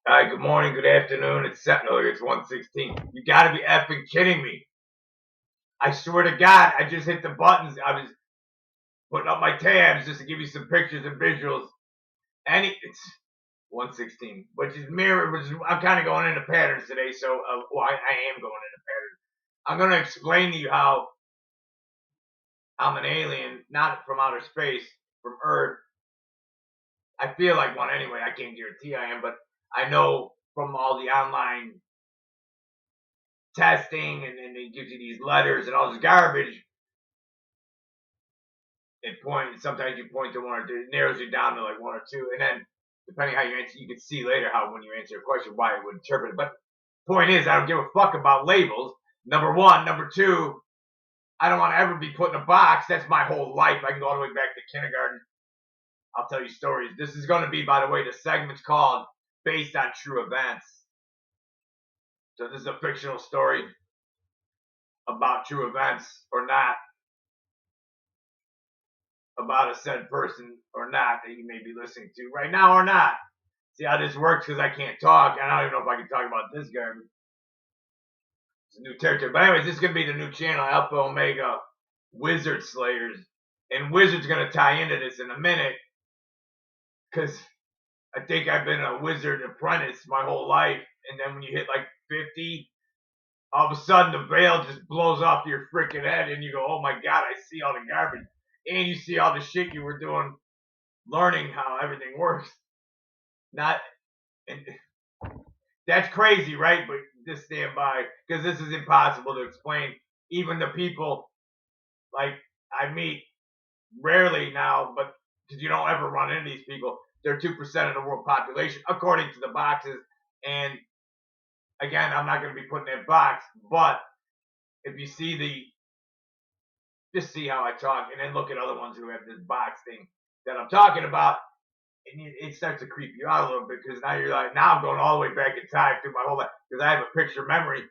Hi, good morning, good afternoon. It's Sentinel. It's 1:16. You gotta be effing kidding me. I swear to God, I just hit the buttons. I was putting up my tabs just to give you some pictures and visuals. It's 1:16, which is mirror. I'm kind of going into patterns today, so I am going into patterns. I'm going to explain to you how I'm an alien, not from outer space, from Earth. I feel like one anyway. I can't guarantee I am, but I know from all the online testing and it gives you these letters and all this garbage. Sometimes you point to one or two, it narrows you down to like one or two, and then depending how you answer, you can see later how when you answer a question why it would interpret it. But point is, I don't give a fuck about labels. Number one, number two, I don't want to ever be put in a box. That's my whole life. I can go all the way back to kindergarten. I'll tell you stories. This is going to be, by the way, the segment's called "Based on True Events." So this is a fictional story about true events or not, about a said person or not that you may be listening to right now or not. See how this works because I can't talk. And I don't even know if I can talk about this garbage. It's a new territory. But anyways, this is going to be the new channel, Alpha Omega Wizard Slayers. And Wizard's going to tie into this in a minute because I think I've been a wizard apprentice my whole life. And then when you hit like 50, all of a sudden the veil just blows off your freaking head and you go, oh my God, I see all the garbage. And you see all the shit you were doing, learning how everything works. Not, and that's crazy, right? But just stand by because this is impossible to explain. Even the people like I meet rarely now, but because you don't ever run into these people, they're 2% of the world population according to the boxes. And again, I'm not going to be putting that box, but if you see just see how I talk, and then look at other ones who have this box thing that I'm talking about, and it starts to creep you out a little bit because now you're like, now I'm going all the way back in time through my whole life because I have a picture memory.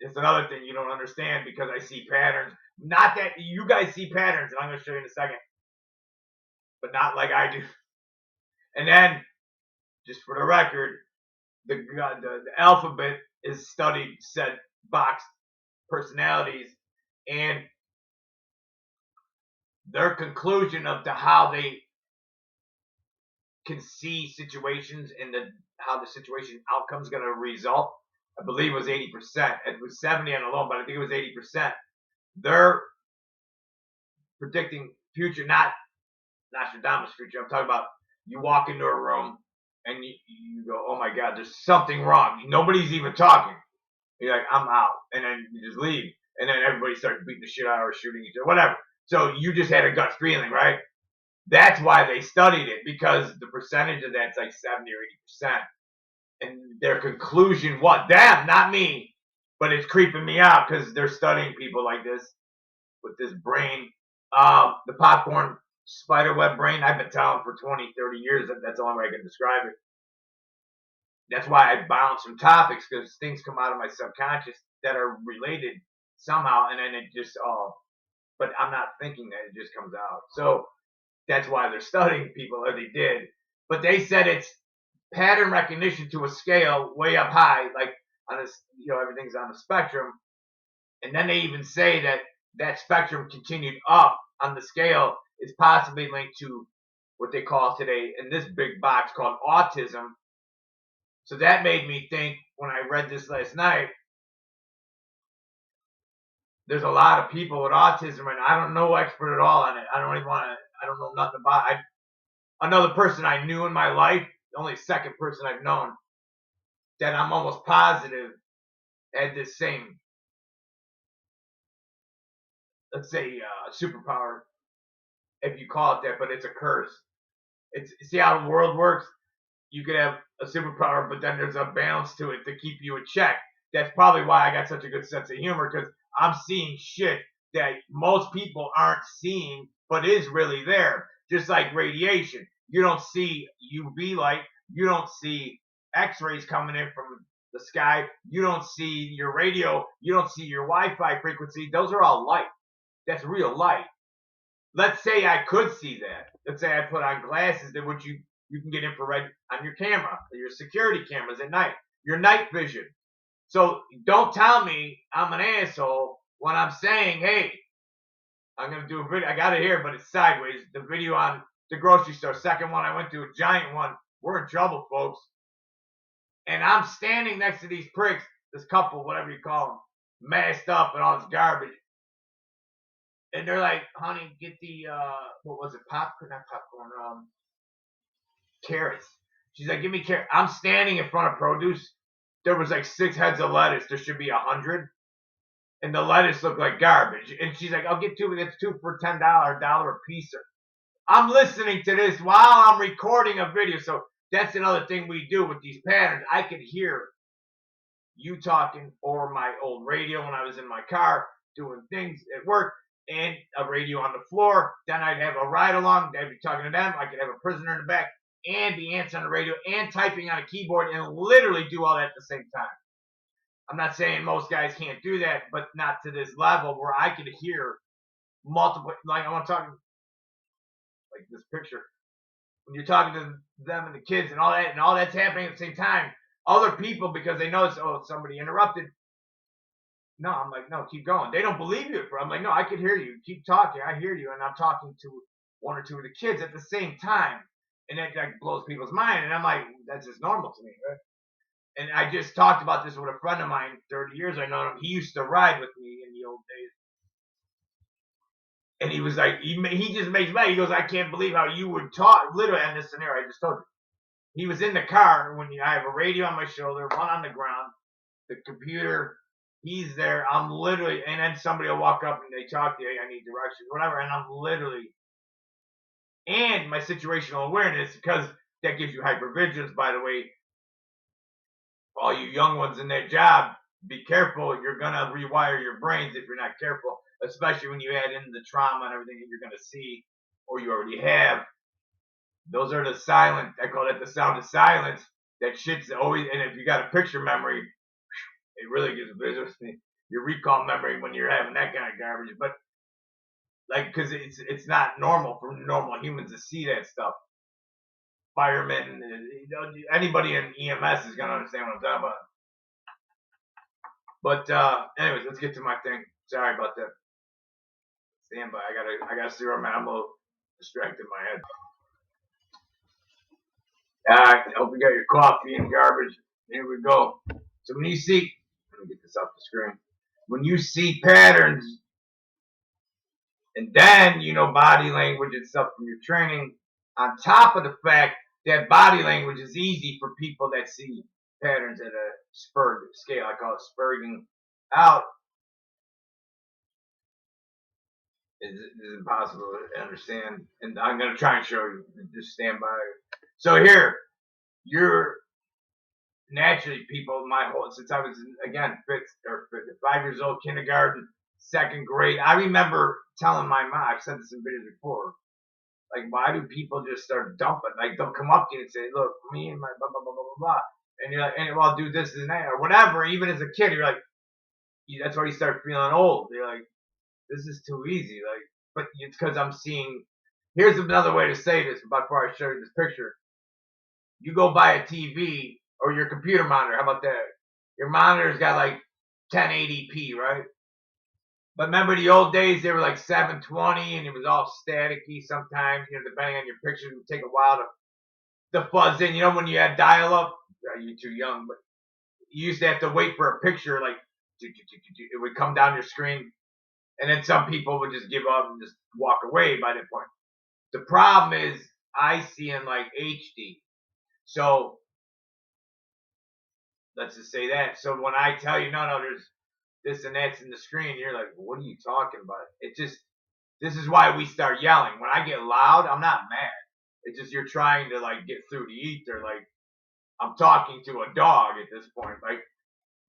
It's another thing you don't understand because I see patterns. Not that you guys see patterns, and I'm going to show you in a second, but not like I do. And then, just for the record, the alphabet is studied said box personalities and their conclusion of how they can see situations and how the situation outcome is going to result. I believe it was 80%. It was 70 on the loan, but I think it was 80%. They're predicting future, not Nostradamus future. I'm talking about you walk into a room and you go, oh my God, there's something wrong. Nobody's even talking. You're like, I'm out. And then you just leave. And then everybody starts beating the shit out or shooting each other, whatever. So you just had a gut feeling, right? That's why they studied it because the percentage of that's like 70 or 80%. And their conclusion, what? Them, not me. But it's creeping me out because they're studying people like this with this brain. The popcorn spiderweb brain, I've been telling for 20, 30 years that that's the only way I can describe it. That's why I bounce some topics because things come out of my subconscious that are related somehow, and then it just but I'm not thinking that, it just comes out. So that's why they're studying people, or they did. But they said it's pattern recognition to a scale way up high, like on this, everything's on the spectrum. And then they even say that that spectrum continued up on the scale is possibly linked to what they call today in this big box called autism. So that made me think when I read this last night, there's a lot of people with autism, and I don't know expert at all on it. I don't even want to. I don't know nothing about it. Another person I knew in my life, the only second person I've known that I'm almost positive had this same, let's say, superpower, if you call it that, but it's a curse. It's see how the world works. You could have a superpower, but then there's a balance to it to keep you in check. That's probably why I got such a good sense of humor because I'm seeing shit that most people aren't seeing, but is really there. Just like radiation, you don't see UV light, you don't see X-rays coming in from the sky, you don't see your radio, you don't see your Wi-Fi frequency. Those are all light. That's real light. Let's say I could see that. Let's say I put on glasses that would you You can get infrared on your camera, your security cameras at night, your night vision. So don't tell me I'm an asshole when I'm saying, hey, I'm going to do a video. I got it here, but it's sideways. The video on the grocery store, second one I went to, a giant one. We're in trouble, folks. And I'm standing next to these pricks, this couple, whatever you call them, masked up and all this garbage. And they're like, honey, get the, what was it, popcorn, not popcorn, carrots. She's like, give me carrots. I'm standing in front of produce. There was like 6 heads of lettuce. There should be 100. And the lettuce looked like garbage. And she's like, I'll get 2. It's 2 for $10, $1 a piece. I'm listening to this while I'm recording a video. So that's another thing we do with these patterns. I could hear you talking or my old radio when I was in my car doing things at work and a radio on the floor. Then I'd have a ride along. I'd be talking to them. I could have a prisoner in the back and be answering the radio and typing on a keyboard and literally do all that at the same time. I'm not saying most guys can't do that, but not to this level where I could hear multiple, like I want to talk like this picture. When you're talking to them and the kids and all that's happening at the same time, other people, because they notice, oh, somebody interrupted. No, I'm like, no, keep going. They don't believe you. I'm like, no, I can hear you. Keep talking. I hear you. And I'm talking to 1 or 2 of the kids at the same time. And that like blows people's mind. And I'm like, that's just normal to me, right? And I just talked about this with a friend of mine, 30 years I know him. He used to ride with me in the old days. And he was like, he just makes me, he goes, I can't believe how you would talk, literally on this scenario I just told you. He was in the car when I have a radio on my shoulder, one on the ground, the computer, he's there, I'm literally, and then somebody will walk up and they talk to you, I need directions, whatever, and I'm literally, and my situational awareness, because that gives you hypervigilance, by the way, all you young ones in that job, be careful, you're going to rewire your brains if you're not careful, especially when you add in the trauma and everything that you're going to see, or you already have. Those are the silent, I call that the sound of silence. That shit's always, and if you got a picture memory, it really gives visuals. Your recall memory when you're having that kind of garbage. But like, because it's not normal for normal humans to see that stuff. Firemen, anybody in EMS is gonna understand what I'm talking about. But anyways, let's get to my thing. Sorry about that. Stand by. I gotta see where I'm at. I'm a little distracted in my head. Alright, I hope you got your coffee and garbage. Here we go. So when you see, let me get this off the screen. When you see patterns, and then you know body language and stuff from your training, on top of the fact that body language is easy for people that see patterns at a spur scale. I call it spurring out. Is impossible to understand, and I'm going to try and show you. Just stand by. So here, you're naturally people. My whole since I was again 5 years old, kindergarten, 2nd grade. I remember telling my mom. I've said this in videos before. Like, why do people just start dumping? Like, they'll come up to you and say, "Look, me and my blah blah blah blah blah blah," and you're like, "And well, I'll do this and that or whatever." Even as a kid, you're like, that's why you start feeling old. You're like, this is too easy. Like, but it's because I'm seeing. Here's another way to say this. Before I show you this picture, you go buy a TV or your computer monitor. How about that? Your monitor's got like 1080p, right? But remember the old days, they were like 720 and it was all staticky sometimes, depending on your picture, it would take a while to fuzz in. When you had dial up, you're too young, but you used to have to wait for a picture, like, it would come down your screen, and then some people would just give up and just walk away by that point. The problem is, I see in like HD. So, let's just say that. So when I tell you, no, there's this and that's in the screen, you're like, what are you talking about? This is why we start yelling. When I get loud, I'm not mad. It's just you're trying to like get through the ether. Like, I'm talking to a dog at this point. Like,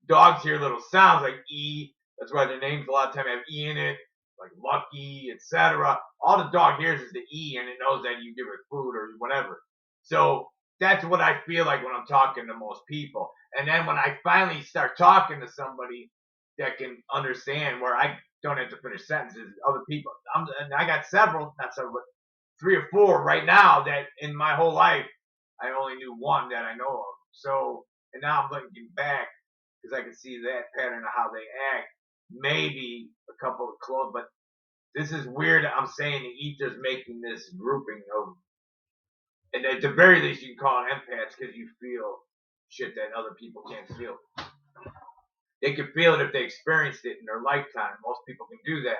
dogs hear little sounds like E. That's why their names a lot of time have E in it, like Lucky, etc. All the dog hears is the E, and it knows that you give it food or whatever. So that's what I feel like when I'm talking to most people. And then when I finally start talking to somebody that can understand, where I don't have to finish sentences, other people, and I got several, not several, but 3 or 4 right now that in my whole life I only knew one that I know of. So, and now I'm looking back because I can see that pattern of how they act. Maybe a couple of clones, but this is weird. I'm saying the ether's making this grouping of, and at the very least, you can call it empaths because you feel shit that other people can't feel. They can feel it if they experienced it in their lifetime. Most people can do that.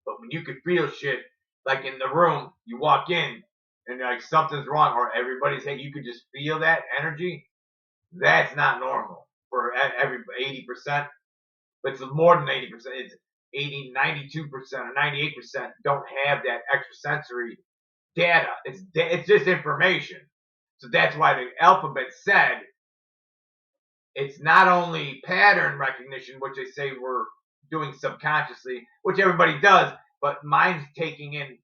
But when you can feel shit, like in the room, you walk in and like something's wrong or everybody's saying you could just feel that energy. That's not normal for every 80%. But it's more than 80%. It's 80, 92% or 98% don't have that extrasensory data. It's just information. So that's why the alphabet said it's not only pattern recognition, which they say we're doing subconsciously, which everybody does, but mine's taking in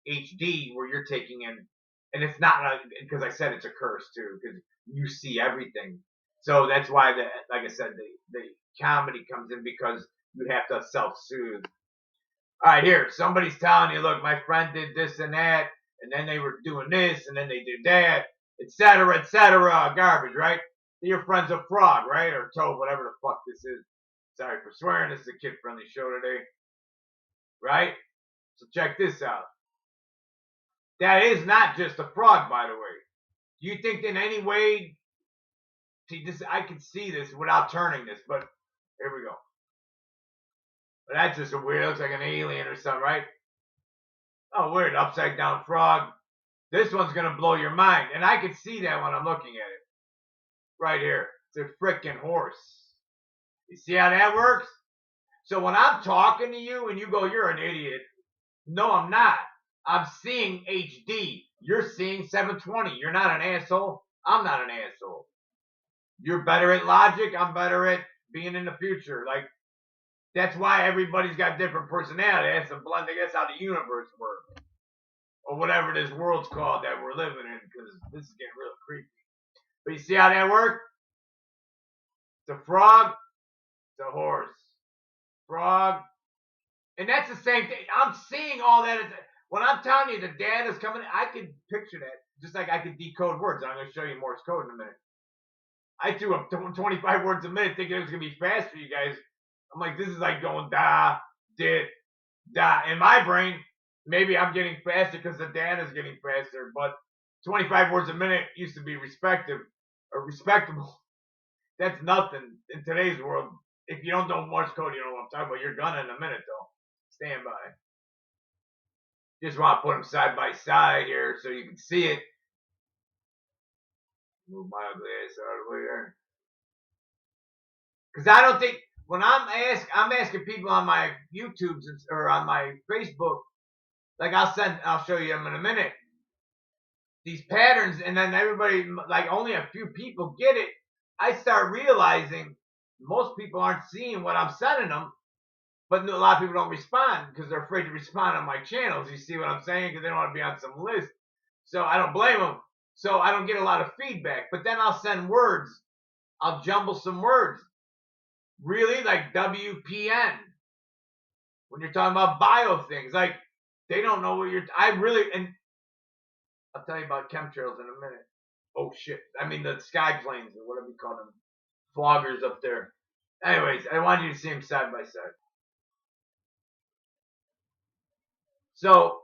HD where you're taking in, and it's not because I said it's a curse too, because you see everything. So that's why, like I said, the comedy comes in because you have to self-soothe. All right, here, somebody's telling you, look, my friend did this and that, and then they were doing this, and then they did that, etc., garbage, right? Your friend's a frog, right? Or toad, whatever the fuck this is. Sorry for swearing. This is a kid-friendly show today, right? So check this out. That is not just a frog, by the way. Do you think in any way? See, this I can see this without turning this, but here we go. But that's just a weird. Looks like an alien or something, right? Oh, weird. Upside down frog. This one's gonna blow your mind, and I can see that when I'm looking at it. Right here. It's a freaking horse. You see how that works? So when I'm talking to you and you go, you're an idiot. No, I'm not. I'm seeing HD. You're seeing 720. You're not an asshole. I'm not an asshole. You're better at logic. I'm better at being in the future. Like, that's why everybody's got different personality. That's a blend. That's how the universe works. Or whatever this world's called that we're living in, because this is getting real creepy. But you see how that works? It's a frog. It's a horse. Frog. And that's the same thing. I'm seeing all that. When I'm telling you the data's coming, I can picture that. Just like I can decode words. I'm going to show you Morse code in a minute. I threw up 25 words a minute thinking it was going to be fast for you guys. I'm like, this is like going da, dit, da. In my brain, maybe I'm getting faster because the data's getting faster, but 25 words a minute used to be respectable. That's nothing in today's world. If you don't know Morse code, you know what I'm talking about. You're gonna in a minute, though. Stand by. Just want to put them side by side here so you can see it. Move my ugly ass out of the way there. Because I don't think when I'm asking people on my YouTubes or on my Facebook, like I'll show you them in a minute. These patterns, and then everybody, like only a few people get it. I start realizing most people aren't seeing what I'm sending them, but a lot of people don't respond because they're afraid to respond on my channels. You see what I'm saying? Because they don't want to be on some list. So I don't blame them. So I don't get a lot of feedback. But then I'll send words. I'll jumble some words. Really? Like WPN. When you're talking about bio things. Like, they don't know what and I'll tell you about chemtrails in a minute. Oh, shit. I mean, the sky planes, or whatever you call them. Floggers up there. Anyways, I wanted you to see them side by side. So,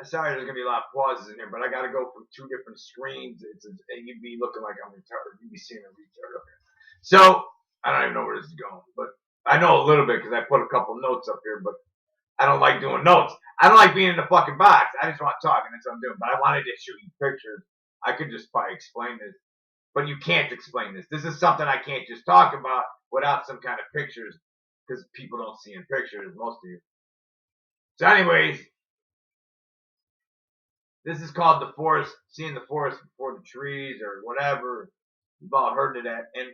sorry, there's gonna be a lot of pauses in here, but I gotta go from two different screens. And you'd be looking like I'm retarded. You'd be seeing a retard up here. So, I don't even know where this is going, but I know a little bit because I put a couple notes up here, but I don't like doing notes. I don't like being in the fucking box. I just want to talk, and that's what I'm doing. But I wanted to show you pictures. I could just probably explain this, but you can't explain this. This is something I can't just talk about without some kind of pictures, because people don't see in pictures, most of you. So, anyways, this is called the forest, seeing the forest before the trees or whatever. You've all heard of that. And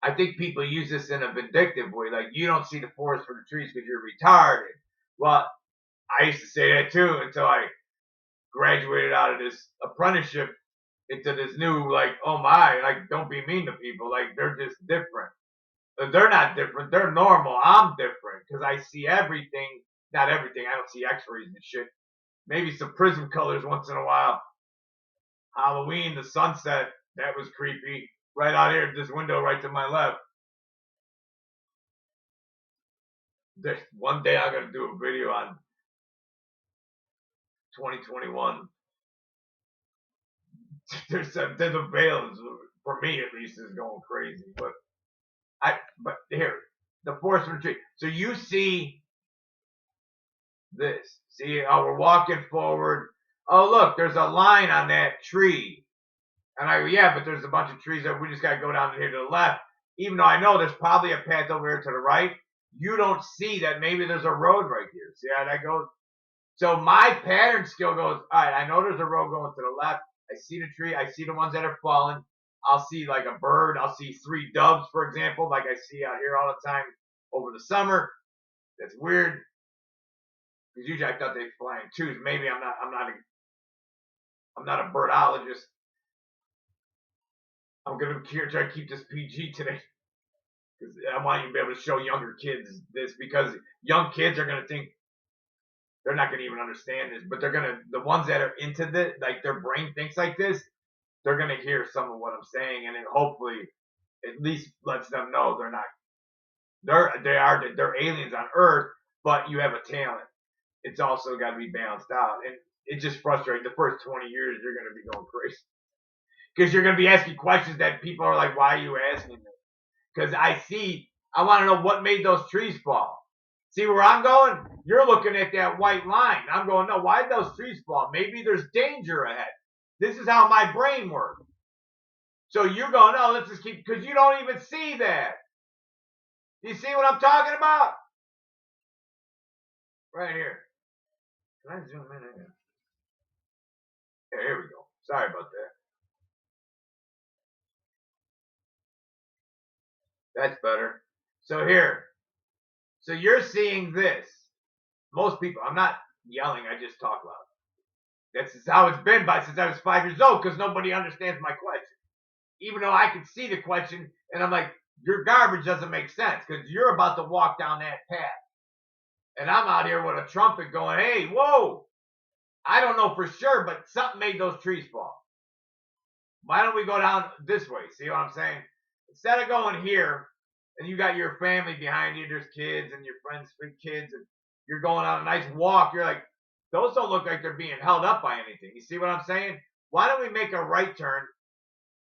I think people use this in a vindictive way. Like, you don't see the forest for the trees because you're retarded. Well, I used to say that too until I graduated out of this apprenticeship into this new, like, oh my, like, don't be mean to people. Like, they're just different. They're not different. They're normal. I'm different because I see everything. Not everything. I don't see x-rays and shit. Maybe some prism colors once in a while. Halloween, the sunset, that was creepy. Right out here, this window right to my left. There's one day I'm gonna do a video on 2021. There's a veil, for me at least, is going crazy. But here, the forest retreat. So you see this. See how we're walking forward. Oh look, there's a line on that tree. And I go, yeah, but there's a bunch of trees that we just gotta go down here to the left. Even though I know there's probably a path over here to the right, you don't see that maybe there's a road right here. See how that goes? So my pattern skill goes, all right, I know there's a road going to the left. I see the tree. I see the ones that are falling. I'll see like a bird. I'll see 3 doves, for example, like I see out here all the time over the summer. That's weird because usually I thought they fly in twos. Maybe I'm not a birdologist. I'm gonna try to keep this PG today because I want you to be able to show younger kids this because young kids are gonna think they're not gonna even understand this, but the ones that are into this, like their brain thinks like this, they're gonna hear some of what I'm saying, and it hopefully at least lets them know they're not they're aliens on Earth, but you have a talent. It's also got to be balanced out, and it's just frustrating. The first 20 years, you're gonna be going crazy because you're gonna be asking questions that people are like, "Why are you asking me?" Because I want to know what made those trees fall. See where I'm going? You're looking at that white line. I'm going, no, why did those trees fall? Maybe there's danger ahead. This is how my brain works. So you're going, no, let's just keep, because you don't even see that. You see what I'm talking about? Right here. Can I zoom in here? Here we go. Sorry about that. That's better. So here. So you're seeing this. Most people, I'm not yelling, I just talk loud. That's how it's been since I was 5 years old because nobody understands my question. Even though I can see the question and I'm like, your garbage doesn't make sense because you're about to walk down that path. And I'm out here with a trumpet going, hey, whoa, I don't know for sure, but something made those trees fall. Why don't we go down this way? See what I'm saying? Instead of going here and you got your family behind you, there's kids and your friends with kids, and you're going on a nice walk, you're like, those don't look like they're being held up by anything. You see what I'm saying? Why don't we make a right turn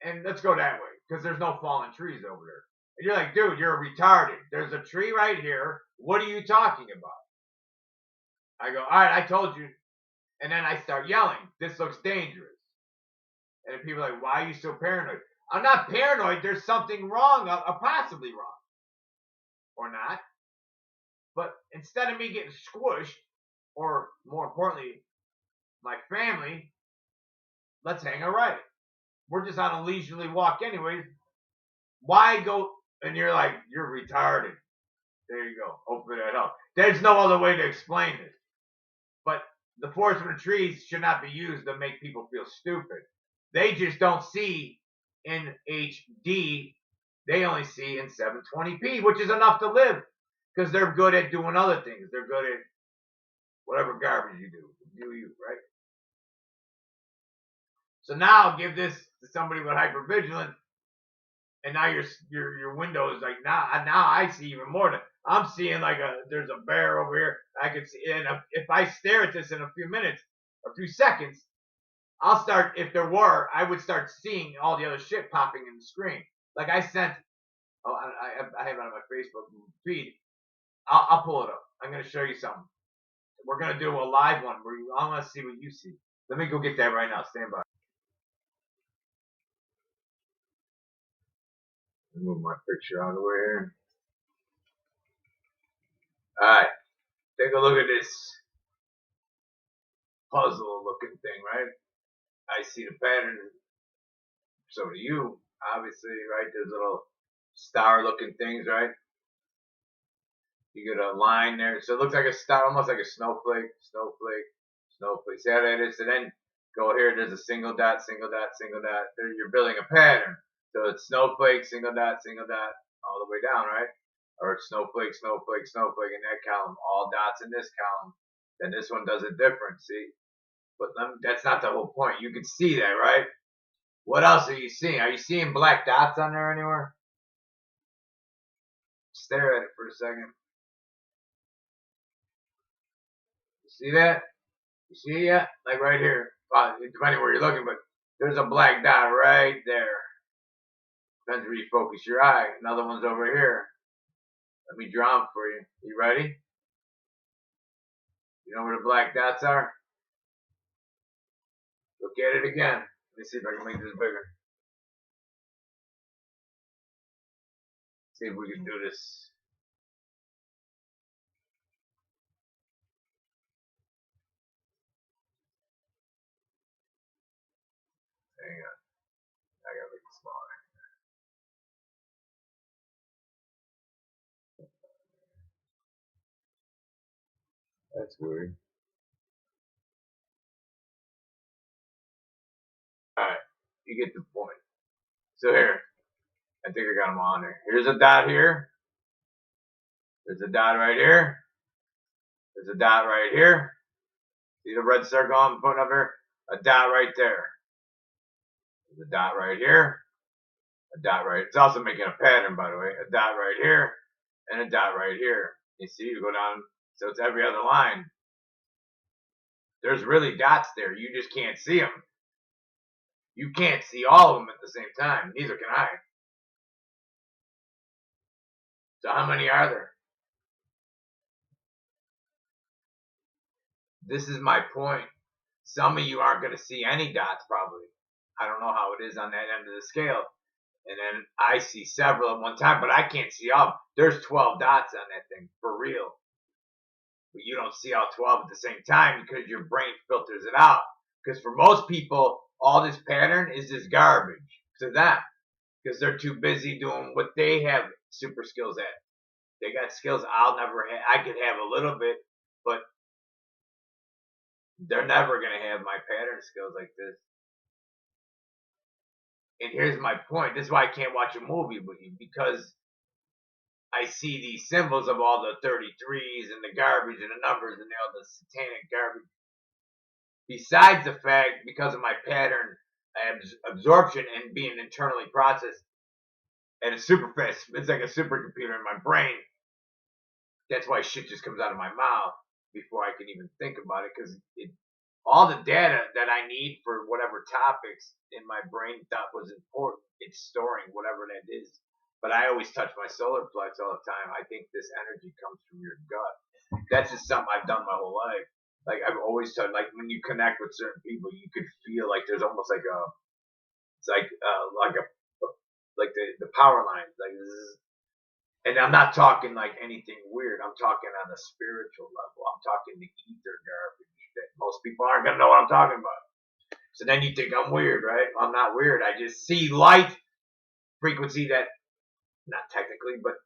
and let's go that way because there's no fallen trees over there. And you're like, dude, you're retarded. There's a tree right here. What are you talking about? I go, all right, I told you. And then I start yelling, this looks dangerous. And people are like, why are you so paranoid? I'm not paranoid. There's something wrong, possibly wrong. Or not. But instead of me getting squished, or more importantly, my family, let's hang a right. We're just on a leisurely walk anyways. Why go? And you're like, you're retarded. There you go. Hopefully that helps. There's no other way to explain this. But the forest for the trees should not be used to make people feel stupid. They just don't see in HD. They only see in 720p, which is enough to live because they're good at doing other things. They're good at whatever garbage you do. Do you, right? So now give this to somebody with hypervigilance, and now your window is like now I see even more. I'm seeing like there's a bear over here. I can see, and if I stare at this in a few minutes, a few seconds, I'll start. If there were, I would start seeing all the other shit popping in the screen. Like I sent. Oh, I have it on my Facebook feed. I'll pull it up. I'm gonna show you something. We're gonna do a live one where I want to see what you see. Let me go get that right now. Stand by. Move my picture out of the way here. All right, take a look at this puzzle-looking thing, right? I see the pattern. So do you, obviously, right? There's little star-looking things, right? You get a line there, so it looks like a star, almost like a snowflake, snowflake, snowflake. See how that is? So then go here. There's a single dot, single dot, single dot. There you're building a pattern. So it's snowflake, single dot, all the way down, right? Or it's snowflake, snowflake, snowflake in that column. All dots in this column. Then this one does it different. See? But that's not the whole point. You can see that, right? What else are you seeing? Are you seeing black dots on there anywhere? Stare at it for a second. You see that? You see it yet? Like right here. Depending where you're looking, but there's a black dot right there. Depends where you focus your eye. Another one's over here. Let me draw them for you. You ready? You know where the black dots are? Look at it again. Let me see if I can make this bigger. See if we can do this. Hang on. I gotta make it smaller. That's weird. Alright. You get the point. So here. I think I got them all on there. Here's a dot here. There's a dot right here. There's a dot right here. See the red circle I'm putting up here? A dot right there. There's a dot right here. A dot right. It's also making a pattern, by the way. A dot right here. And a dot right here. You see, you go down. So it's every other line. There's really dots there. You just can't see them. You can't see all of them at the same time. Neither can I. So how many are there? This is my point. Some of you aren't going to see any dots probably. I don't know how it is on that end of the scale. And then I see several at one time, but I can't see all. There's 12 dots on that thing, for real. But you don't see all 12 at the same time because your brain filters it out. Because for most people, all this pattern is just garbage to them. Because they're too busy doing what they have super skills at. They got skills I'll never have. I could have a little bit, but they're never going to have my pattern skills like this. And here's my point. This is why I can't watch a movie with you, because I see these symbols of all the 33s and the garbage and the numbers and all the satanic garbage. Besides the fact, because of my pattern absorption and being internally processed at a super fast, it's like a supercomputer in my brain. That's why shit just comes out of my mouth before I can even think about it, because all the data that I need for whatever topics in my brain thought was important, it's storing whatever that is. But I always touch my solar plex all the time. I think this energy comes from your gut. That's just something I've done my whole life. Like I've always done. Like when you connect with certain people, you could feel like there's almost like a, it's like the power lines. Like this is, and I'm not talking like anything weird. I'm talking on a spiritual level. I'm talking the ether garbage that most people aren't gonna know what I'm talking about. So then you think I'm weird, right? I'm not weird. I just see light frequency that, not technically, but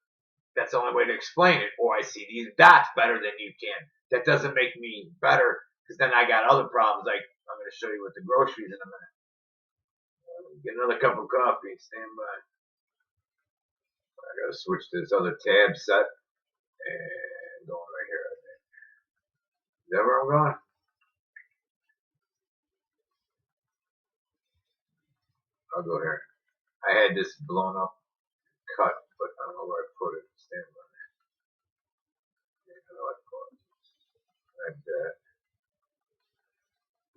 that's the only way to explain it. Or I see these dots better than you can. That doesn't make me better, because then I got other problems. Like I'm going to show you with the groceries in a minute. Get another cup of coffee. Stand by. I got to switch to this other tab set. And going right here, I think. Is that where I'm going? I'll go here. I had this blown up cut, but I don't know where I put it. Stand by. I know I put it. Like that.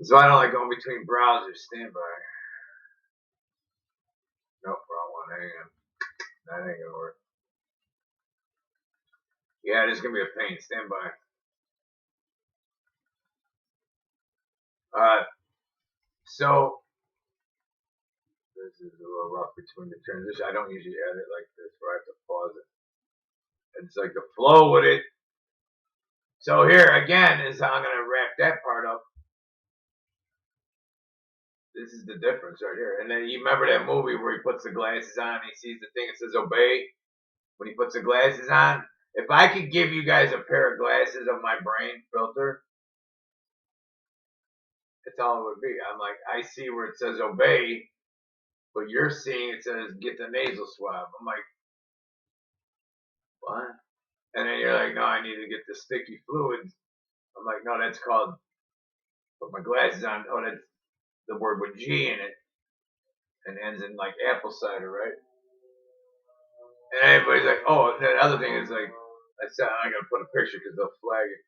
So I don't like going between browsers. Stand by. Nope, wrong one. Hang on. That ain't gonna work. Yeah, this is gonna be a pain. Stand by. So this is a little rough between the transition. I don't usually edit like this where I have to pause it. It's like the flow with it. So here again is how I'm gonna wrap that part up. This is the difference right here. And then you remember that movie where he puts the glasses on and he sees the thing that says obey when he puts the glasses on? If I could give you guys a pair of glasses of my brain filter, that's all it would be. I'm like, I see where it says obey, but you're seeing it says get the nasal swab. I'm like, what? And then you're like, no, I need to get the sticky fluids. I'm like, no, that's called put my glasses on. Oh, that's the word with G in it, and ends in like apple cider, right? And everybody's like, oh, the other thing is like, I said I gotta put a picture because they'll flag it.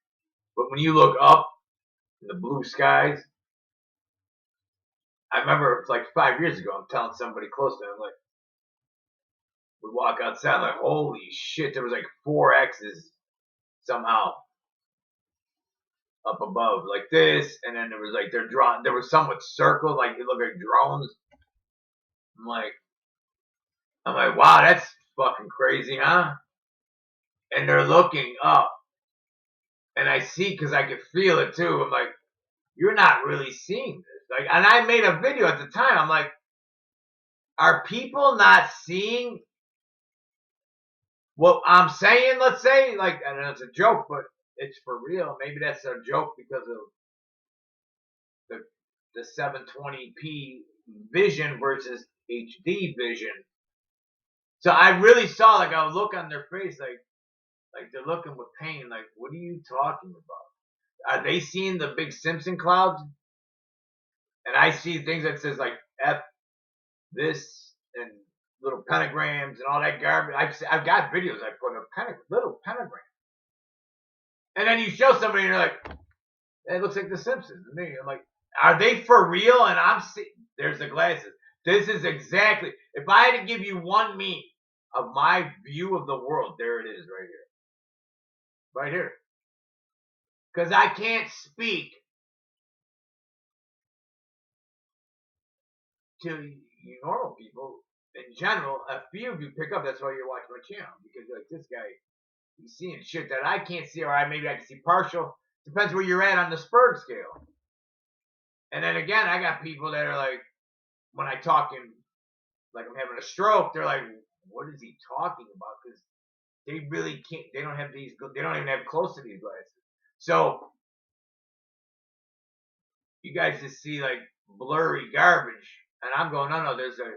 But when you look up in the blue skies, I remember it's like 5 years ago. I'm telling somebody close to me, I'm like, we walk outside, I'm like, holy shit, there was like 4 X's somehow up above, like this, and then there was like they're drawn. There was some with circles, like they look like drones. I'm like, wow, that's fucking crazy, huh? And they're looking up, and I see because I could feel it too. I'm like, you're not really seeing this. Like, and I made a video at the time. I'm like, are people not seeing what I'm saying? Let's say, like, I know it's a joke, but it's for real. Maybe that's a joke because of the 720p vision versus HD vision. So I really saw like a look on their face, like they're looking with pain. Like, what are you talking about? Are they seeing the big Simpson clouds? And I see things that says like F this and little pentagrams and all that garbage. I've got videos I put a little pentagram, and then you show somebody and you're like, it looks like the Simpsons to me. I'm like, are they for real? And I'm seeing there's the glasses. This is exactly. If I had to give you one meme of my view of the world, there it is, right here. Because I can't speak to you normal people in general. A few of you pick up. That's why you watch my channel, because you're like, this guy, he's seeing shit that I can't see, or maybe I can see partial. Depends where you're at on the Spurg scale. And then again, I got people that are like, when I talk in, like I'm having a stroke, they're like, what is he talking about? Because they really can't. They don't have these. They don't even have close to these glasses. So you guys just see like blurry garbage, and I'm going, no, there's a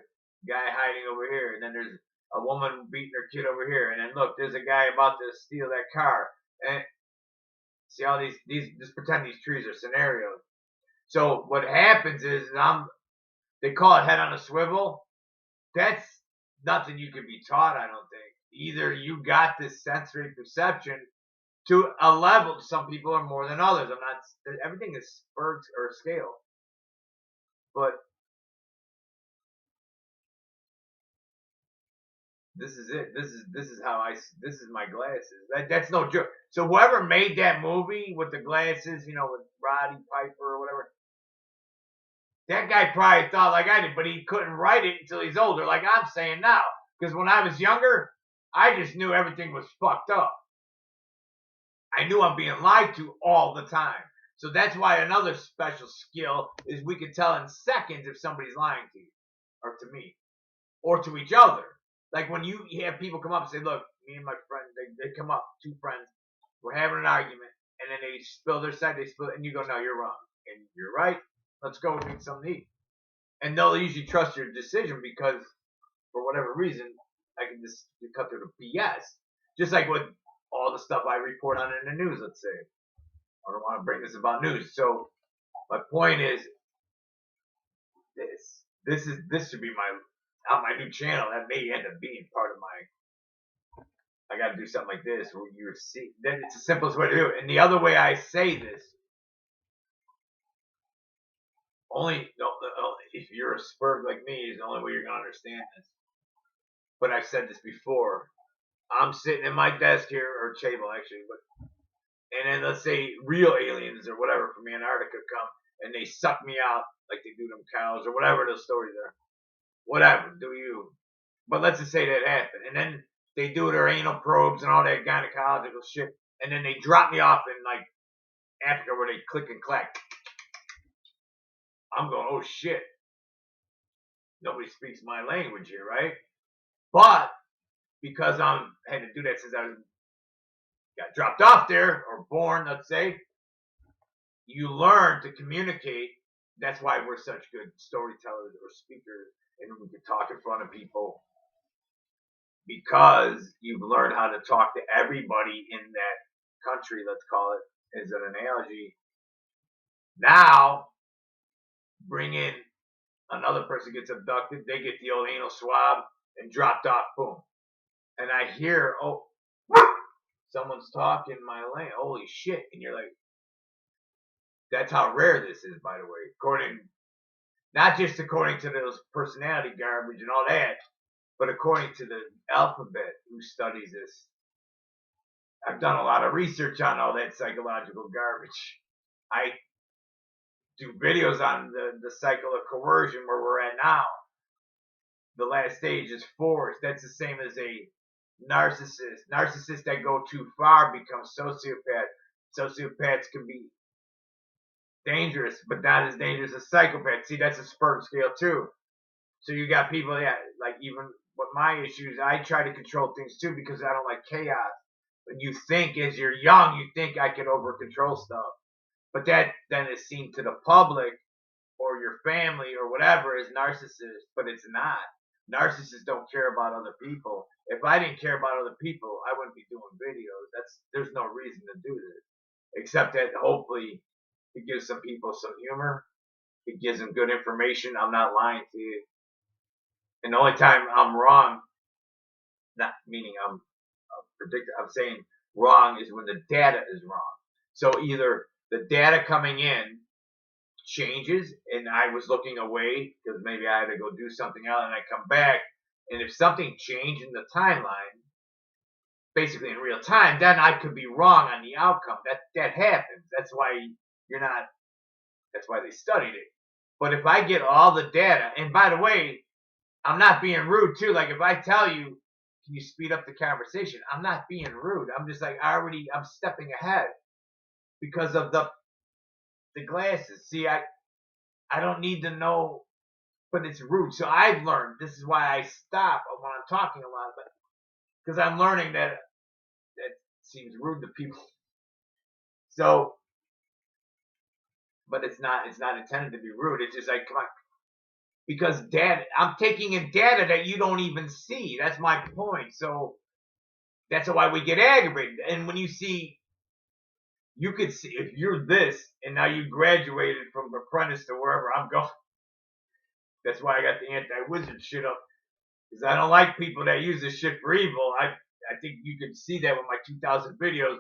guy hiding over here, and then there's a woman beating her kid over here, and then look, there's a guy about to steal that car, and see all these just pretend these trees are scenarios. So what happens is they call it head on a swivel. That's nothing you can be taught, I don't think. Either you got this sensory perception to a level. Some people are more than others. I'm not. Everything is spurred or scale, but this is it. This is how I. This is my glasses. That's no joke. So whoever made that movie with the glasses, with Roddy Piper or whatever, that guy probably thought like I did, but he couldn't write it until he's older, like I'm saying now. Because when I was younger, I just knew everything was fucked up. I knew I'm being lied to all the time. So that's why another special skill is we can tell in seconds if somebody's lying to you, or to me, or to each other. Like when you have people come up and say, look, me and my friend, they come up, two friends, we're having an argument, and then they spill their side, and you go, no, you're wrong. And you're right, let's go and get something to eat. And they'll usually trust your decision because, for whatever reason, I can just cut through the BS. Just like with all the stuff I report on in the news, let's say. I don't want to bring this about news. So my point is this. This should be my new channel. That may end up being part of my. I got to do something like this where you see. Then it's the simplest way to do it. And the other way I say this, if you're a spurg like me, is the only way you're gonna understand this. But I've said this before. I'm sitting at my desk here, or table actually, and then let's say real aliens or whatever from Antarctica come and they suck me out like they do them cows or whatever those stories are. Whatever, do you? But let's just say that happened, and then they do their anal probes and all that gynecological shit, and then they drop me off in like Africa where they click and clack. I'm going, oh shit. Nobody speaks my language here, right? But because I had to do that since I got dropped off there or born, let's say, you learn to communicate. That's why we're such good storytellers or speakers, and we can talk in front of people because you've learned how to talk to everybody in that country. Let's call it as an analogy. Now, bring in another person gets abducted, they get the old anal swab and dropped off, boom. And I hear, oh, someone's talking my language, holy shit. And you're like, that's how rare this is, by the way. Not just according to those personality garbage and all that, but according to the alphabet who studies this. I've done a lot of research on all that psychological garbage. I do videos on the cycle of coercion where we're at now. The last stage is force. That's the same as a narcissist. Narcissists that go too far become sociopaths. Sociopaths can be dangerous, but not as dangerous as psychopaths. See, that's a Spartan scale too. So you got people that, like, even with my issues, I try to control things too because I don't like chaos. When you think as you're young, you think I can over control stuff. But that then is seen to the public or your family or whatever as narcissist, but it's not. Narcissists don't care about other people. If I didn't care about other people, I wouldn't be doing videos. There's no reason to do this. Except that hopefully it gives some people some humor. It gives them good information. I'm not lying to you. And the only time I'm wrong, not meaning I'm predicting, I'm saying wrong is when the data is wrong. So either the data coming in changes and I was looking away because maybe I had to go do something else and I come back, and if something changed in the timeline, basically in real time, then I could be wrong on the outcome. That happens. That's why they studied it. But if I get all the data, and by the way, I'm not being rude too. Like if I tell you, can you speed up the conversation? I'm not being rude. I'm just like I'm stepping ahead because of the glasses. See, I don't need to know, but it's rude. So I've learned. This is why I stop when I'm talking a lot, but because I'm learning that seems rude to people. So, but it's not intended to be rude. It's just like, come on, because data, I'm taking in data that you don't even see. That's my point. So that's why we get aggravated. And when you see, you could see if you're this, and now you graduated from apprentice to wherever I'm going. That's why I got the anti-wizard shit up, because I don't like people that use this shit for evil. I think you can see that with my 2,000 videos.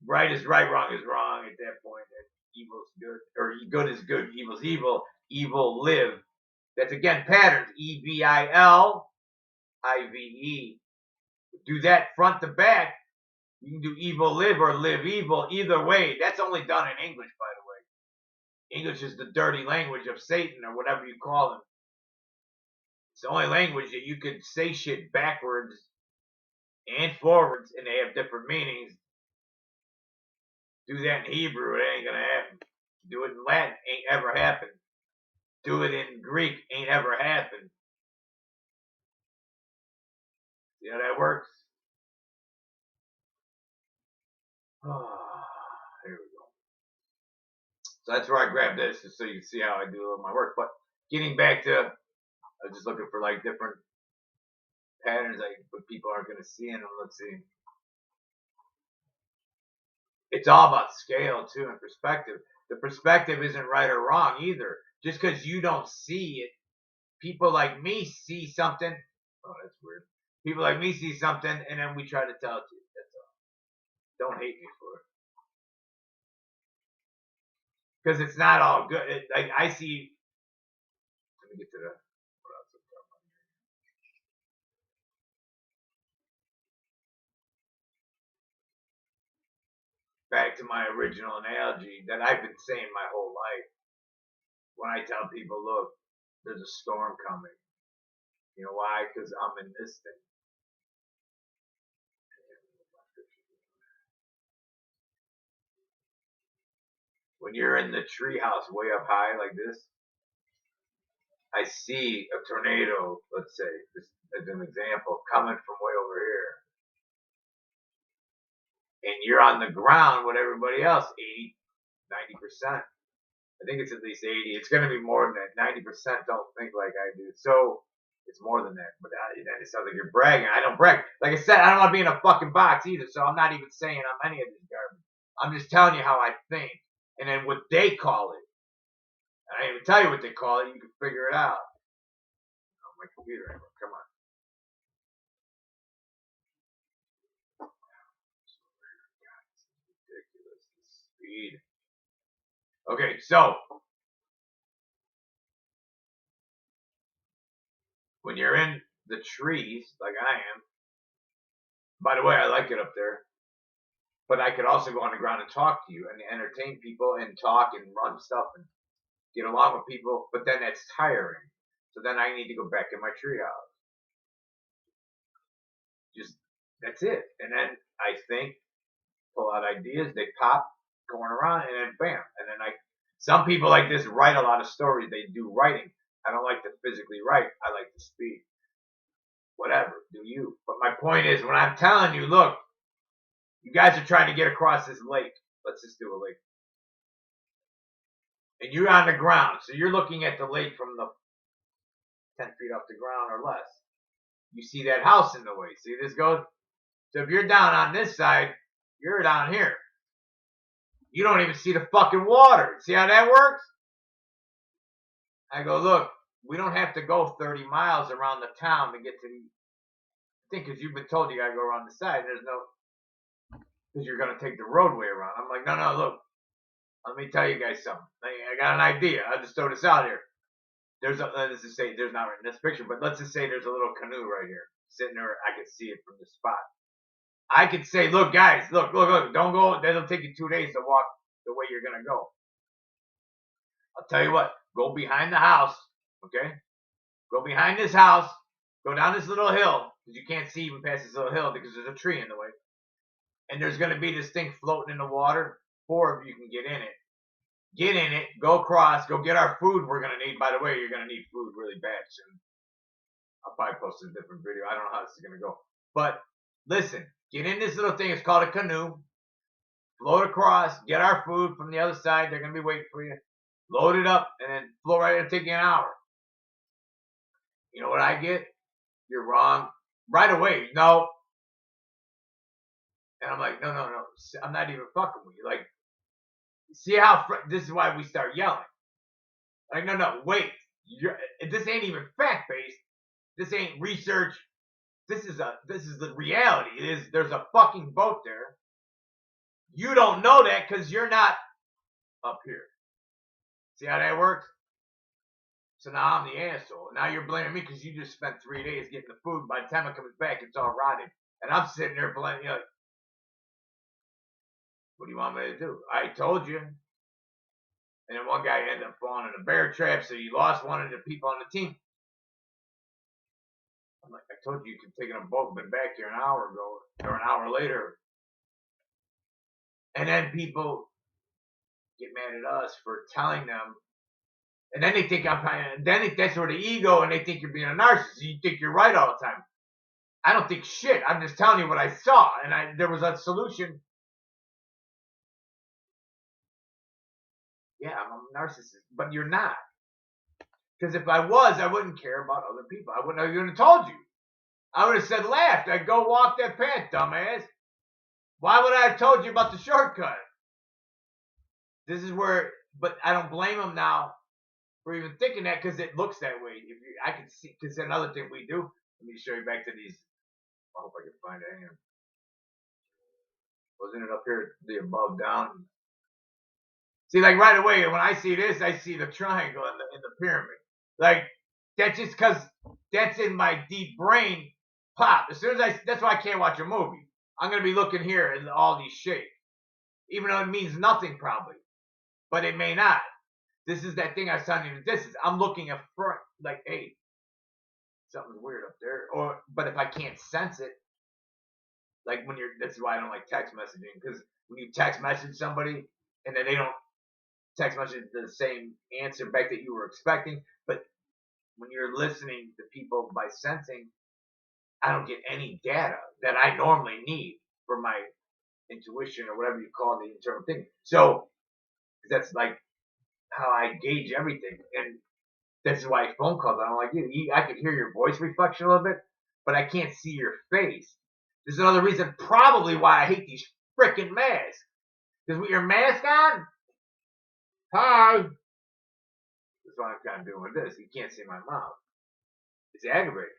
Right is right, wrong is wrong at that point. And evil's good, or good is good, evil's evil. Evil live. That's again patterns. EVILIVE. Do that front to back. You can do evil live or live evil. Either way, that's only done in English, by the way. English is the dirty language of Satan or whatever you call him. It's the only language that you could say shit backwards and forwards, and they have different meanings. Do that in Hebrew, it ain't gonna happen. Do it in Latin, ain't ever happened. Do it in Greek, ain't ever happened. See how that works? Here we go. So that's where I grabbed this, just so you can see how I do my work. But getting back to, I was just looking for like different patterns but people aren't going to see in them. Let's see. It's all about scale too and perspective. The perspective isn't right or wrong either. Just because you don't see it, people like me see something. Oh, that's weird. People like me see something, and then we try to tell it to you. That's all. Don't hate me for it, because it's not all good. Like I see. Let me get to that. What else? Back to my original analogy that I've been saying my whole life. When I tell people, look, there's a storm coming. You know why? Because I'm in this thing. When you're in the treehouse way up high like this, I see a tornado, let's say, this as an example, coming from way over here. And you're on the ground with everybody else, 80, 90%. I think it's at least 80. It's going to be more than that. 90% don't think like I do. So it's more than that. But then it sounds like you're bragging. I don't brag. Like I said, I don't want to be in a fucking box either. So I'm not even saying I'm any of this garbage. I'm just telling you how I think. And then what they call it. I didn't even tell you what they call it. You can figure it out. Oh, my computer. Come on. Ridiculous. The speed. Okay, so when you're in the trees, like I am, by the way, I like it up there, but I could also go on the ground and talk to you and entertain people and talk and run stuff and get along with people, but then that's tiring. So then I need to go back in my treehouse. Just, that's it. And then I think, pull out ideas, they pop, going around, and then bam. And then some people like this write a lot of stories. They do writing. I don't like to physically write. I like to speak. Whatever, do you. But my point is, when I'm telling you, look, you guys are trying to get across this lake. Let's just do a lake. And you're on the ground. So you're looking at the lake from the 10 feet off the ground or less. You see that house in the way. See this goes? So if you're down on this side, you're down here. You don't even see the fucking water. See how that works? I go, look, we don't have to go 30 miles around the town to get to the, I think because you've been told you got to go around the side. There's no, because you're going to take the roadway around. I'm like, no, look, let me tell you guys something. I got an idea. I'll just throw this out here. Let's just say, there's not in this picture, but let's just say there's a little canoe right here. Sitting there, I can see it from the spot. I could say, look, guys, look, don't go. That'll take you 2 days to walk the way you're going to go. I'll tell you what, go behind the house, okay? Go behind this house, go down this little hill, because you can't see even past this little hill because there's a tree in the way. And there's going to be this thing floating in the water. 4 of you can get in it. Get in it, go across, go get our food we're going to need. By the way, you're going to need food really bad soon. I'll probably post a different video. I don't know how this is going to go. But listen, get in this little thing. It's called a canoe. Float across, get our food from the other side. They're going to be waiting for you. Load it up, and then float right in. It'll take you an hour. You know what I get? You're wrong. Right away, no. And I'm like, no. I'm not even fucking with you. Like, see how, this is why we start yelling. Like, no, wait. This ain't even fact-based. This ain't research. This is the reality. There's a fucking boat there. You don't know that because you're not up here. See how that works? So now I'm the asshole. Now you're blaming me because you just spent 3 days getting the food. By the time it comes back, it's all rotted. And I'm sitting there blaming you. Like, what do you want me to do? I told you. And then one guy ended up falling in a bear trap, so you lost one of the people on the team. I'm like, I told you could take a boat, been back here an hour ago, or an hour later. And then people get mad at us for telling them. And then they think that's where the ego, and they think you're being a narcissist. You think you're right all the time. I don't think shit. I'm just telling you what I saw. And there was a solution. Yeah, I'm a narcissist. But you're not. Because if I was, I wouldn't care about other people. I wouldn't have even told you. I would have said, laughed. I'd go walk that path, dumbass. Why would I have told you about the shortcut? This is where, but I don't blame them now for even thinking that because it looks that way. I can see, because another thing we do, let me show you back to these. I hope I can find it here. Wasn't it up here, the above, down? See, like right away, when I see this, I see the triangle in the pyramid. Like, that's just because that's in my deep brain. Pop. As soon as that's why I can't watch a movie. I'm going to be looking here at all these shapes. Even though it means nothing probably. But it may not. This is that thing I was telling you the distance. I'm looking at front, like, hey, something's weird up there. But if I can't sense it, like that's why I don't like text messaging. Because when you text message somebody, and then they don't text message the same answer back that you were expecting. But when you're listening to people by sensing, I don't get any data that I normally need for my intuition or whatever you call the internal thing. So that's like how I gauge everything. And that's why phone calls, I don't like you. I could hear your voice reflection a little bit, but I can't see your face. This is another reason probably why I hate these freaking masks. Because with your mask on, hi. That's what I'm kind of doing with this. You can't see my mouth. It's aggravating.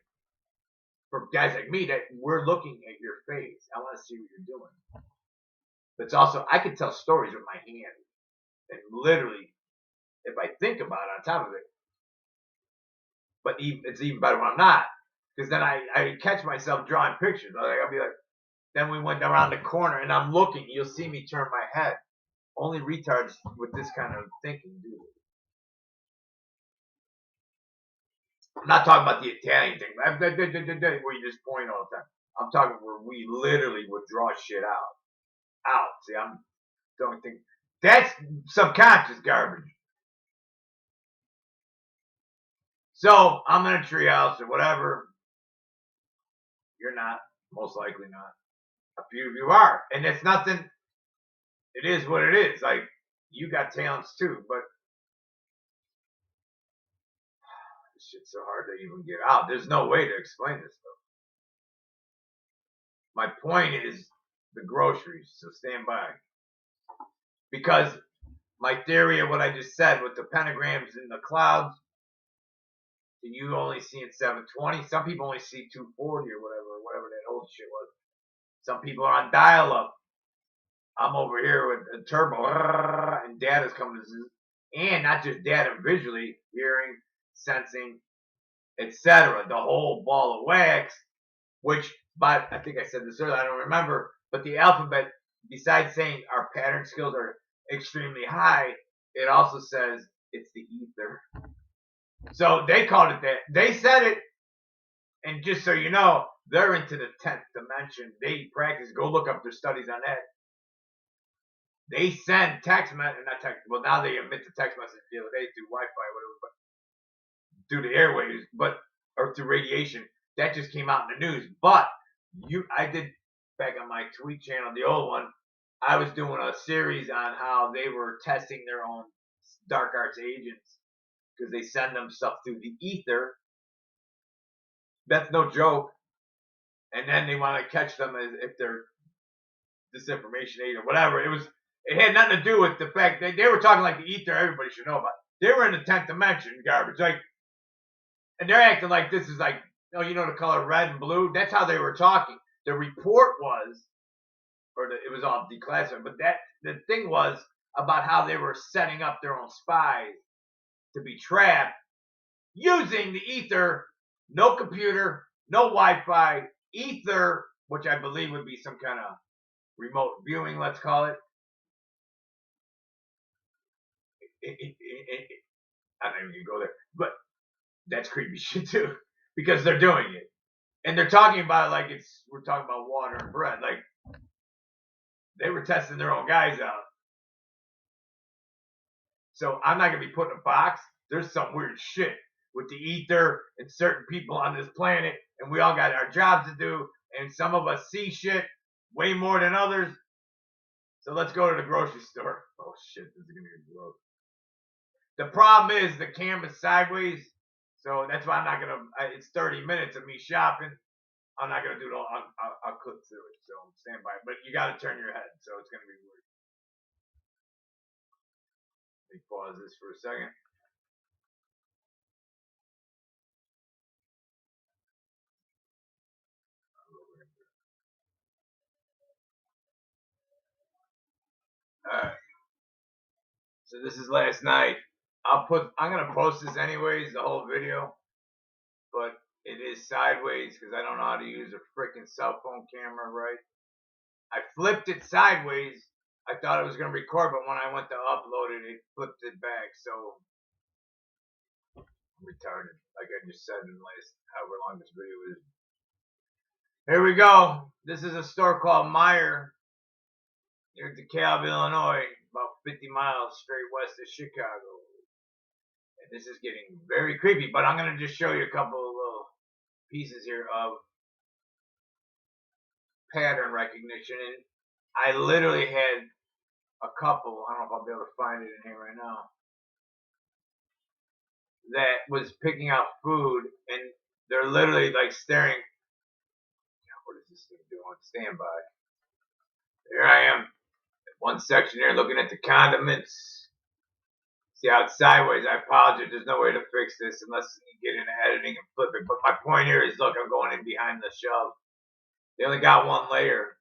For guys like me, that we're looking at your face. I want to see what you're doing. But it's also, I can tell stories with my hand. And literally, if I think about it on top of it, but it's even better when I'm not. Because then I catch myself drawing pictures. I'll be like, then we went around the corner and I'm looking. You'll see me turn my head. Only retards with this kind of thinking do it. I'm not talking about the Italian thing where you just point all the time. I'm talking where we literally would draw shit out. See, I'm don't think that's subconscious garbage. So I'm in a treehouse or whatever. You're not, most likely not. A few of you are, and it's nothing. It is what it is. Like you got talents too, but this shit's so hard to even get out. There's no way to explain this stuff. My point is the groceries. So stand by, because my theory of what I just said with the pentagrams in the clouds, you only seeing 720. Some people only see 240 or whatever that old shit was. Some people are on dial-up. I'm over here with a turbo, and data's coming to, and not just data visually, hearing, sensing, etc. The whole ball of wax, which, but I think I said this earlier, I don't remember, but the alphabet, besides saying our pattern skills are extremely high, it also says it's the ether. So they called it that. They said it, and just so you know, they're into the 10th dimension. They practice. Go look up their studies on that. They send text message, not text. Well, now they emit the text message the other day through Wi-Fi, whatever, but through the airwaves, but or through radiation. That just came out in the news. But I did back on my tweet channel, the old one. I was doing a series on how they were testing their own dark arts agents because they send them stuff through the ether. That's no joke. And then they want to catch them as if they're disinformation agent or whatever. It had nothing to do with the fact that they were talking like the ether everybody should know about. They were in the 10th dimension garbage, like, and they're acting like this is like, you know the color red and blue. That's how they were talking. The report was, it was all declassified, but the thing was about how they were setting up their own spies to be trapped using the ether. No computer, no Wi-Fi, ether, which I believe would be some kind of remote viewing, let's call it. I don't even gonna go there, but that's creepy shit too, because they're doing it and they're talking about it like we're talking about water and bread. Like they were testing their own guys out. So I'm not gonna be put in a box. There's some weird shit with the ether and certain people on this planet, and we all got our jobs to do, and some of us see shit way more than others. So let's go to the grocery store. Oh shit, this is gonna be gross. The problem is the camera's sideways, so that's why I'm not gonna. It's 30 minutes of me shopping. I'm not gonna do it all. I'll clip through it, so stand by. But you got to turn your head, so it's gonna be weird. Let me pause this for a second. All right. So this is last night. I'm gonna post this anyways, the whole video, but it is sideways because I don't know how to use a freaking cell phone camera right. I flipped it sideways. I thought it was gonna record, but when I went to upload it, it flipped it back. So I'm retarded, like I just said in the last however long this video is. Here we go. This is a store called Myers near DeKalb, Illinois, about 50 miles straight west of Chicago. And this is getting very creepy, but I'm going to just show you a couple of little pieces here of pattern recognition. And I literally had a couple, I don't know if I'll be able to find it in here right now, that was picking out food, and they're literally like staring. What is this thing doing? Stand by. Here I am. one section here looking at the condiments. See how it's sideways. I apologize. There's no way to fix this unless you get into editing and flip it. But my point here is, look, I'm going in behind the shelf. They only got one layer.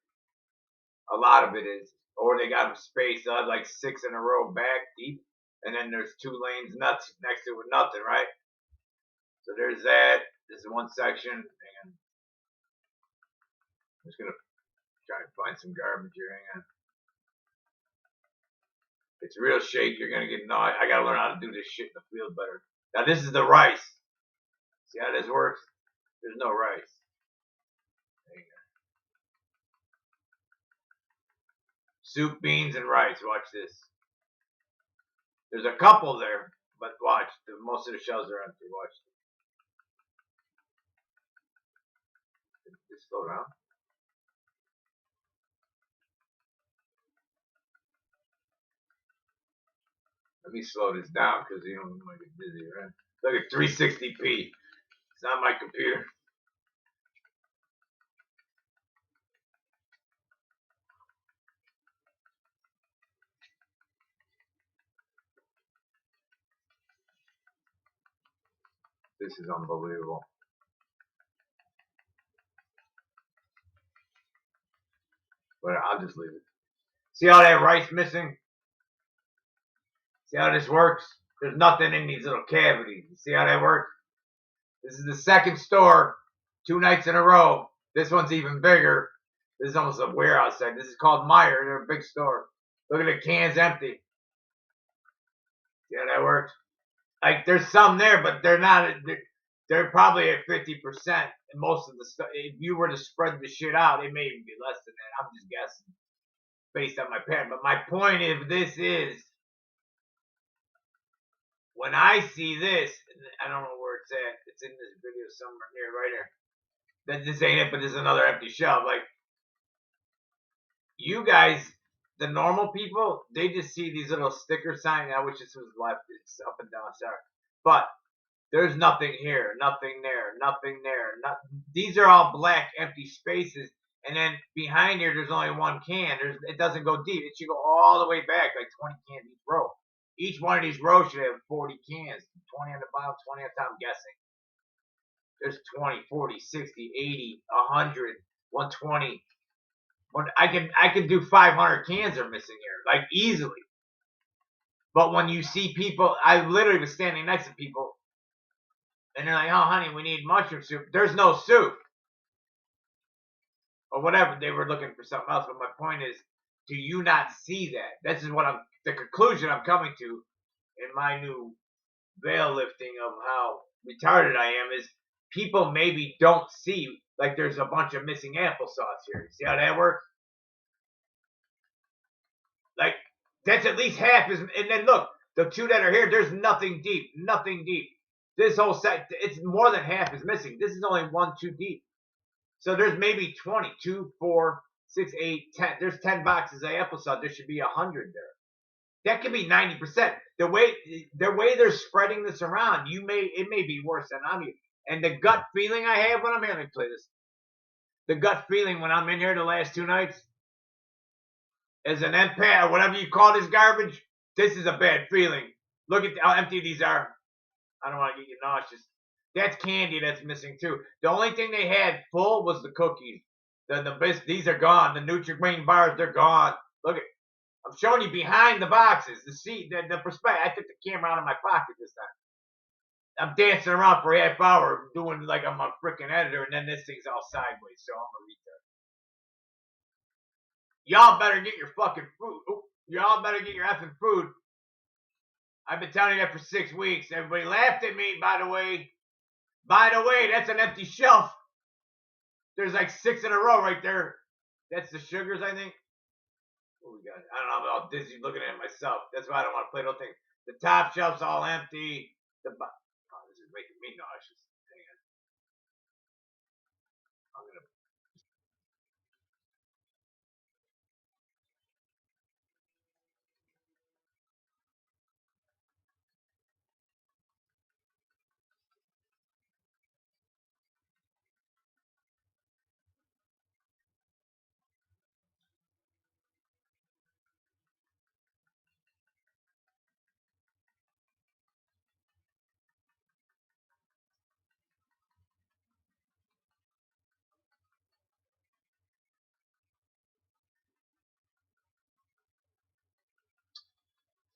A lot of it is. Or they got them spaced out like 6 in a row back deep. And then there's 2 lanes nuts next to it with nothing, right? So there's that. This is one section. And I'm just going to try and find some garbage here. Hang on. It's real shake. You're going to get annoyed. I got to learn how to do this shit in the field better. Now, this is the rice. See how this works? There's no rice. Soup, beans, and rice. Watch this. There's a couple there, but watch. Most of the shells are empty. Watch. Just slow down. Let me slow this down because you don't want to get dizzy, right? Look at 360p. It's not my computer. This is unbelievable. But I'll just leave it. See how that rice missing? See how this works? There's nothing in these little cavities. You see how that works? This is the second store, 2 nights in a row. This one's even bigger. This is almost a warehouse site. This is called Myers. They're a big store. Look at the cans empty. See how that works? Like there's some there, but they're not. They're probably at 50%. And most of the stuff, if you were to spread the shit out, it may even be less than that. I'm just guessing based on my pattern. But my point of this is, when I see this, I don't know where it's at. It's in this video somewhere here, right here. That this ain't it, but there's another empty shelf. Like you guys, the normal people, they just see these little sticker signs. I wish this was left. It's up and down. Sorry, but there's nothing here, nothing there, nothing there. These are all black empty spaces. And then behind here, there's only one can. It doesn't go deep. It should go all the way back, like 20 cans each row. Each one of these rows should have 40 cans. 20 on the bottom, 20 on top, I'm guessing. There's 20, 40, 60, 80, 100, 120. I can do 500 cans are missing here, like easily. But when you see people, I literally was standing next to people, and they're like, "Oh, honey, we need mushroom soup." There's no soup. Or whatever. They were looking for something else. But my point is, do you not see that? This is what the conclusion I'm coming to in my new veil lifting of how retarded I am is people maybe don't see, like there's a bunch of missing applesauce here. See how that works? Like that's at least half as, and then look, the 2 that are here, there's nothing deep, nothing deep. This whole set, it's more than half is missing. This is only 1, 2 deep. So there's maybe 20, 2, 4, 6, 8, 10. There's 10 boxes of applesauce. There should be 100 there. That could be 90%. The way they're spreading this around, it may be worse than I'm here. And the gut feeling I have when I'm here, let me play this. The gut feeling when I'm in here the last 2 nights, as an empath or whatever you call this garbage, this is a bad feeling. Look at how empty these are. I don't want to get you nauseous. That's candy that's missing too. The only thing they had full was the cookies. These are gone. The Nutri-Grain bars, they're gone. Look at, I'm showing you behind the boxes. The perspective. I took the camera out of my pocket this time. I'm dancing around for a half hour doing like I'm a freaking editor, and then this thing's all sideways. So I'm a retard. Y'all better get your fucking food. Y'all better get your effing food. I've been telling you that for 6 weeks. Everybody laughed at me, by the way. By the way, that's an empty shelf. There's like 6 in a row right there. That's the sugars, I think. What we got? I don't know. I'm all dizzy looking at it myself. That's why I don't want to play those things. The top shelf's all empty. This is making me nauseous. Hang on. I'm gonna.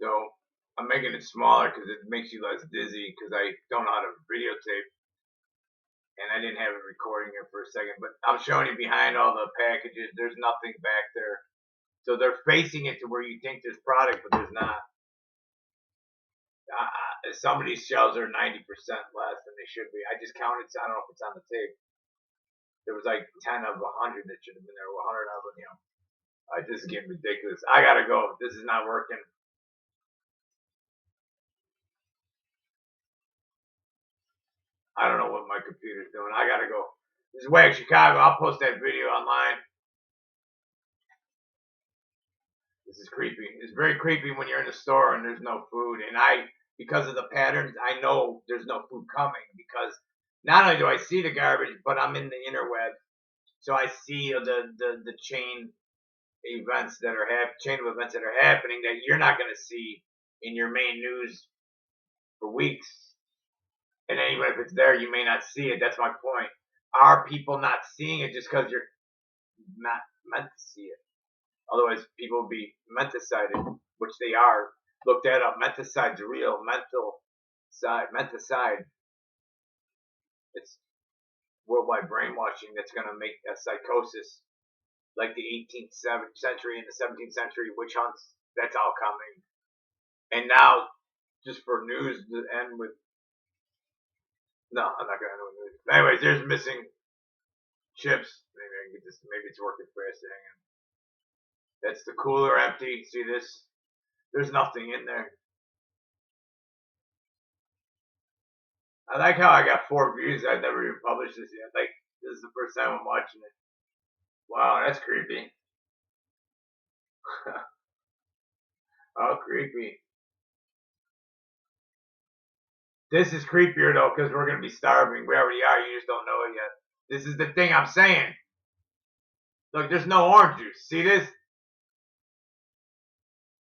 So I'm making it smaller because it makes you less dizzy because I don't know how to videotape. And I didn't have it recording here for a second, but I'm showing you behind all the packages. There's nothing back there. So they're facing it to where you think there's product, but there's not. Some of these shelves are 90% less than they should be. I just counted. I don't know if it's on the tape. There was like 10 of 100 that should have been there. 100 of them, this is getting ridiculous. I gotta go. This is not working. I don't know what my computer's doing. I gotta go. This is Wag Chicago. I'll post that video online. This is creepy. It's very creepy when you're in the store and there's no food. And because of the patterns, I know there's no food coming because not only do I see the garbage, but I'm in the interweb, so I see the chain events that are chain of events that are happening that you're not going to see in your main news for weeks. And even if it's there, you may not see it. That's my point. Are people not seeing it just because you're not meant to see it? Otherwise, people would be mentalcided, which they are. Look that up. Mentalcide's real. Mentalcide. It's worldwide brainwashing that's going to make a psychosis like the 18th century and the 17th century witch hunts. That's all coming. And now, just for news to end with. No, I'm not going to end with news. Anyways, there's missing chips. Maybe I can get this. Maybe it's working faster. Hang on. That's the cooler empty. See this? There's nothing in there. I like how I got 4 views. I've never even published this yet. Like, this is the first time I'm watching it. Wow, that's creepy. Oh, creepy. This is creepier, though, because we're going to be starving. We already are. You just don't know it yet. This is the thing I'm saying. Look, there's no orange juice. See this?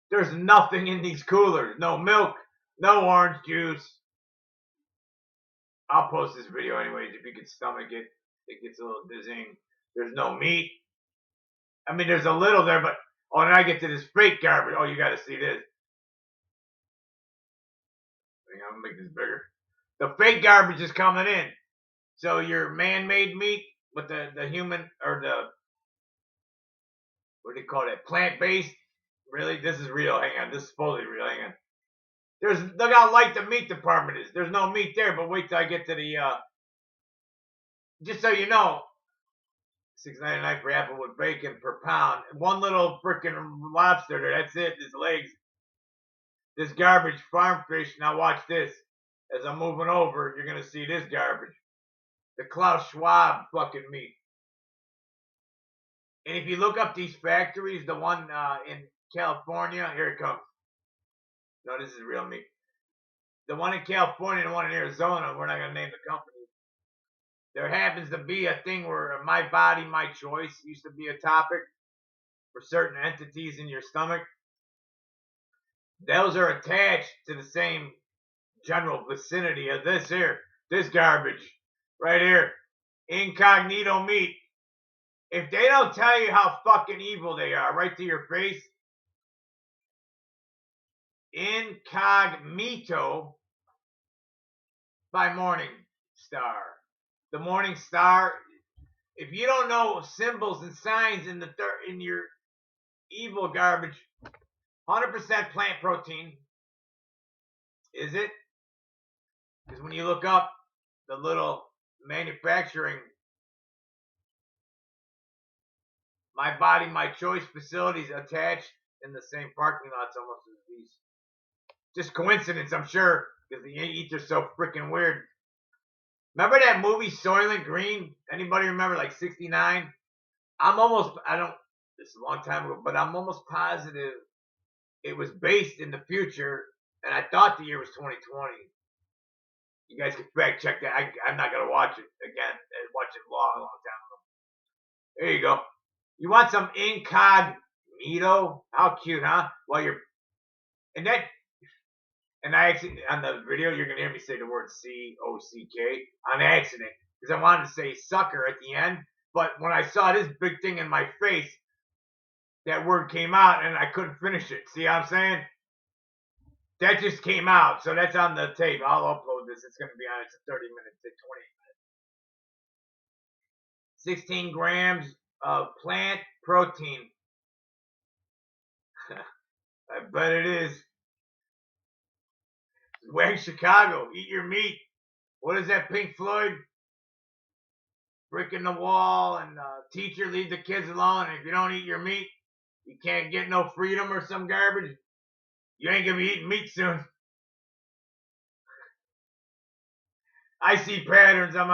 There's nothing in these coolers. No milk. No orange juice. I'll post this video anyways. If you can stomach it, it gets a little dizzying. There's no meat. I mean, there's a little there, but when I get to this fake garbage, oh, you got to see this. I'm gonna make this bigger. The fake garbage is coming in. So your man-made meat with the human or what do you call it? Plant-based. Really, this is real. Hang on, this is supposedly real. Hang on. Look how light the meat department is. There's no meat there, but wait till I get to the. Just so you know, $6.99 for applewood bacon per pound. One little freaking lobster there. That's it. His legs. This garbage farm fish. Now watch this. As I'm moving over, you're gonna see this garbage. The Klaus Schwab fucking meat. And if you look up these factories, the one in California, here it comes. No, this is real meat. The one in California and the one in Arizona, we're not gonna name the company. There happens to be a thing where my body, my choice used to be a topic for certain entities in your stomach. Those are attached to the same general vicinity of this here. This garbage right here. Incognito meat. If they don't tell you how fucking evil they are right to your face, Incognito by Morning Star. The Morning Star. If you don't know symbols and signs in your evil garbage, 100% plant protein. Is it? Because when you look up the little manufacturing, my body, my choice facilities attached in the same parking lots almost as these. Just coincidence, I'm sure, because the eats are so freaking weird. Remember that movie Soylent Green? Anybody remember, like 69? This is a long time ago, but I'm almost positive it was based in the future, and I thought the year was 2020. You guys can fact check that. I'm not going to watch it again. I watched it a long time ago. There you go. You want some incognito? How cute, huh? And I actually, on the video, you're going to hear me say the word C-O-C-K on accident, because I wanted to say sucker at the end, but when I saw this big thing in my face, that word came out and I couldn't finish it. See what I'm saying? That just came out, so that's on the tape. I'll upload this. It's going to be on. It's 30 minutes, 20. 16 grams of plant protein. I bet it is. Wag Chicago. Eat your meat. What is that, Pink Floyd? Brick in the wall and teacher, leave the kids alone. And if you don't eat your meat, you can't get no freedom or some garbage. You ain't going to be eating meat soon. I see patterns. I'm out.